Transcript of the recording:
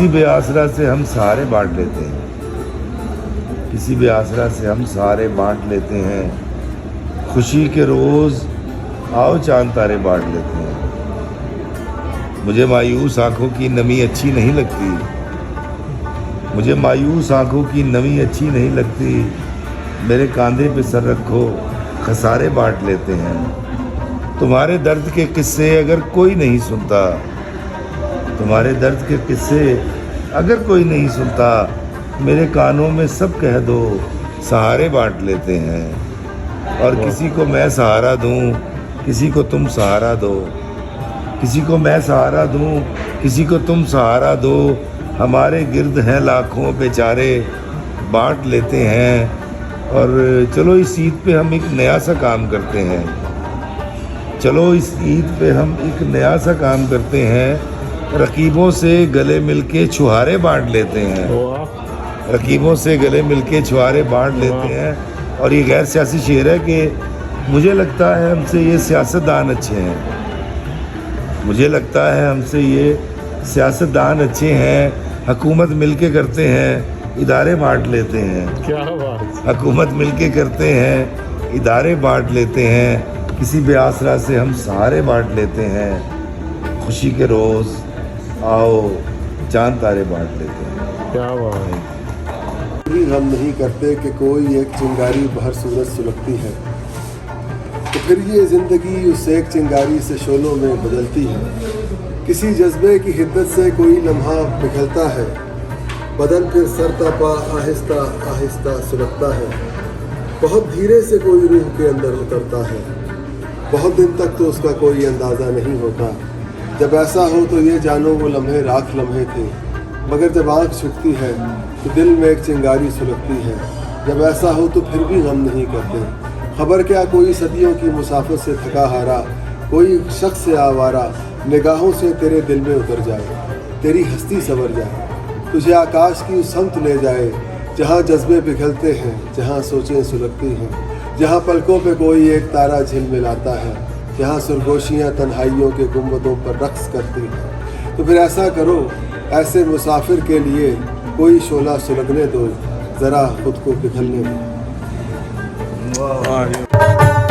किसी बेआसरा से हम सहारे बांट लेते हैं, किसी बेआसरा से हम सहारे बांट लेते हैं। खुशी के रोज़ आओ चांद तारे बांट लेते हैं। मुझे मायूस आंखों की नमी अच्छी नहीं लगती, मुझे मायूस आंखों की नमी अच्छी नहीं लगती। मेरे कंधे पे सर रखो, खसारे बांट लेते हैं। तुम्हारे दर्द के किस्से अगर कोई नहीं सुनता, तुम्हारे दर्द के किस्से अगर कोई नहीं सुनता, मेरे कानों में सब कह दो, सहारे बांट लेते हैं। और किसी को मैं सहारा दूं, किसी को तुम सहारा दो, किसी को मैं सहारा दूं, किसी को तुम सहारा दो। हमारे गिर्द हैं लाखों बेचारे, बांट लेते हैं। और चलो इस ईद पे हम एक नया सा काम करते हैं, चलो इस ईद पे हम एक नया सा काम करते हैं। रकीबों से गले मिलके छुहारे बांट लेते हैं, रकीबों से गले मिलके छुहारे बांट लेते हैं। और ये गैर सियासी शेर है कि मुझे लगता है हमसे ये सियासतदान अच्छे हैं, मुझे लगता है हमसे ये सियासतदान अच्छे हैं। हुकूमत मिलके करते हैं, इदारे बांट लेते हैं। क्या बात, हुकूमत मिलके करते हैं, इदारे बांट लेते हैं। किसी बेआसरा से हम सहारे बांट लेते हैं। खुशी के रोज़ आओ चांद तारे बांट लेते हैं। क्या बात है। भी हम नहीं करते कि कोई एक चिंगारी बाहर सूरज सुलगती है, तो फिर ये ज़िंदगी उस एक चिंगारी से शोलों में बदलती है। किसी जज्बे की हिद्दत से कोई लम्हा पिघलता है, बदन फिर सरता पा आहिस्ता आहिस्ता सुलगता है। बहुत धीरे से कोई रूह के अंदर उतरता है, बहुत दिन तक तो उसका कोई अंदाज़ा नहीं होता। जब ऐसा हो तो ये जानो वो लम्हे राख लम्हे थे, मगर जब आँख झुकती है तो दिल में एक चिंगारी सुलगती है। जब ऐसा हो तो फिर भी गम नहीं करते। खबर क्या कोई सदियों की मुसाफिर से थका हारा, कोई शख्स से आवारा निगाहों से तेरे दिल में उतर जाए, तेरी हस्ती संवर जाए, तुझे आकाश की उस समत ले जाए जहाँ जज्बे पिघलते हैं, जहाँ सोचें सुलगती हैं, जहाँ पलकों पे कोई एक तारा झिलमिलाता है, जहाँ सुरगोशियाँ तन्हाइयों के गुंबदों पर रक्स करती हैं। तो फिर ऐसा करो, ऐसे मुसाफिर के लिए कोई शोला सुलगने दो, ज़रा खुद को पिघलने दो। वाह।